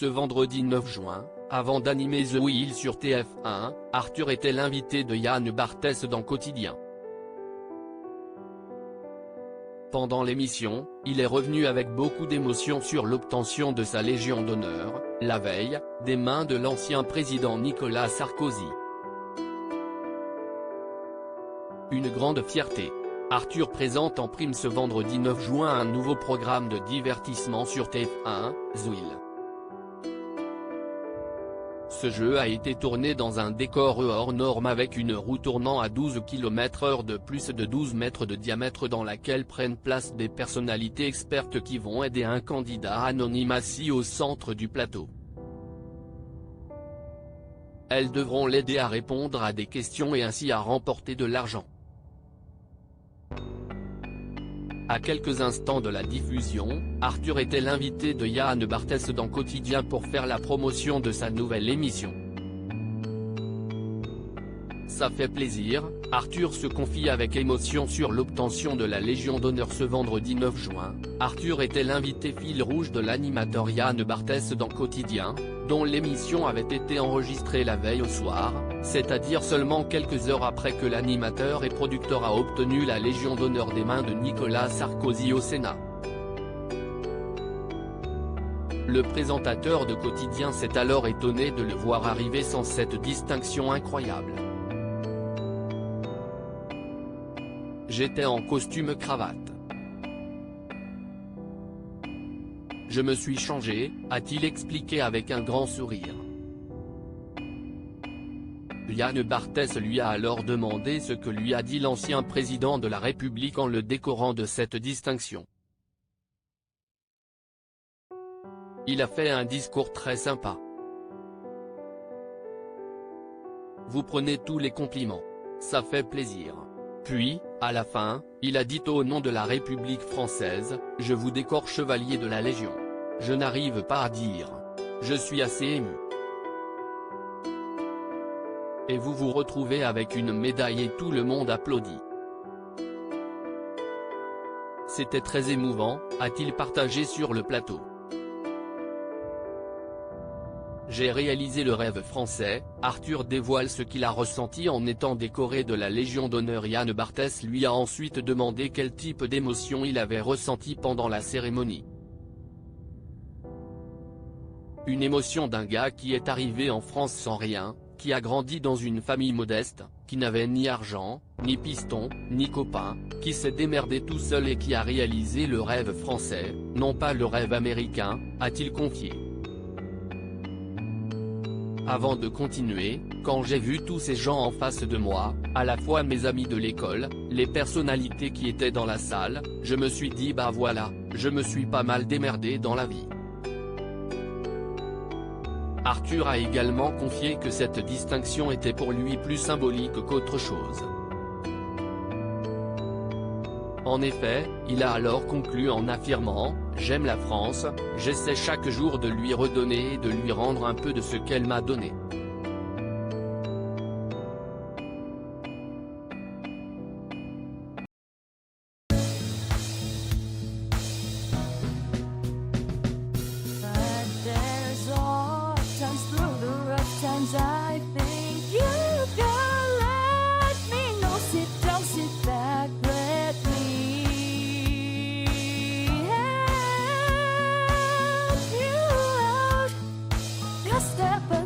Ce vendredi 9 juin, avant d'animer The Wheel sur TF1, Arthur était l'invité de Yann Barthès dans Quotidien. Pendant l'émission, il est revenu avec beaucoup d'émotion sur l'obtention de sa Légion d'honneur, la veille, des mains de l'ancien président Nicolas Sarkozy. Une grande fierté. Arthur présente en prime ce vendredi 9 juin un nouveau programme de divertissement sur TF1, The Wheel. Ce jeu a été tourné dans un décor hors norme avec une roue tournant à 12 km/h de plus de 12 mètres de diamètre dans laquelle prennent place des personnalités expertes qui vont aider un candidat anonyme assis au centre du plateau. Elles devront l'aider à répondre à des questions et ainsi à remporter de l'argent. À quelques instants de la diffusion, Arthur était l'invité de Yann Barthès dans Quotidien pour faire la promotion de sa nouvelle émission. Ça fait plaisir, Arthur se confie avec émotion sur l'obtention de la Légion d'honneur ce vendredi 9 juin. Arthur était l'invité fil rouge de l'animateur Yann Barthès dans Quotidien, dont l'émission avait été enregistrée la veille au soir, c'est-à-dire seulement quelques heures après que l'animateur et producteur a obtenu la Légion d'honneur des mains de Nicolas Sarkozy au Sénat. Le présentateur de Quotidien s'est alors étonné de le voir arriver sans cette distinction incroyable. J'étais en costume cravate. Je me suis changé, a-t-il expliqué avec un grand sourire. Yann Barthès lui a alors demandé ce que lui a dit l'ancien président de la République en le décorant de cette distinction. Il a fait un discours très sympa. Vous prenez tous les compliments. Ça fait plaisir. Puis, à la fin, il a dit au nom de la République française, je vous décore chevalier de la Légion. Je n'arrive pas à dire. Je suis assez ému. Et vous vous retrouvez avec une médaille et tout le monde applaudit. C'était très émouvant, a-t-il partagé sur le plateau. J'ai réalisé le rêve français, Arthur dévoile ce qu'il a ressenti en étant décoré de la Légion d'honneur. Yann Barthès lui a ensuite demandé quel type d'émotion il avait ressenti pendant la cérémonie. Une émotion d'un gars qui est arrivé en France sans rien, qui a grandi dans une famille modeste, qui n'avait ni argent, ni piston, ni copain, qui s'est démerdé tout seul et qui a réalisé le rêve français, non pas le rêve américain, a-t-il confié. Avant de continuer, quand j'ai vu tous ces gens en face de moi, à la fois mes amis de l'école, les personnalités qui étaient dans la salle, je me suis dit bah voilà, je me suis pas mal démerdé dans la vie. Arthur a également confié que cette distinction était pour lui plus symbolique qu'autre chose. En effet, il a alors conclu en affirmant « J'aime la France, j'essaie chaque jour de lui redonner et de lui rendre un peu de ce qu'elle m'a donné. » Step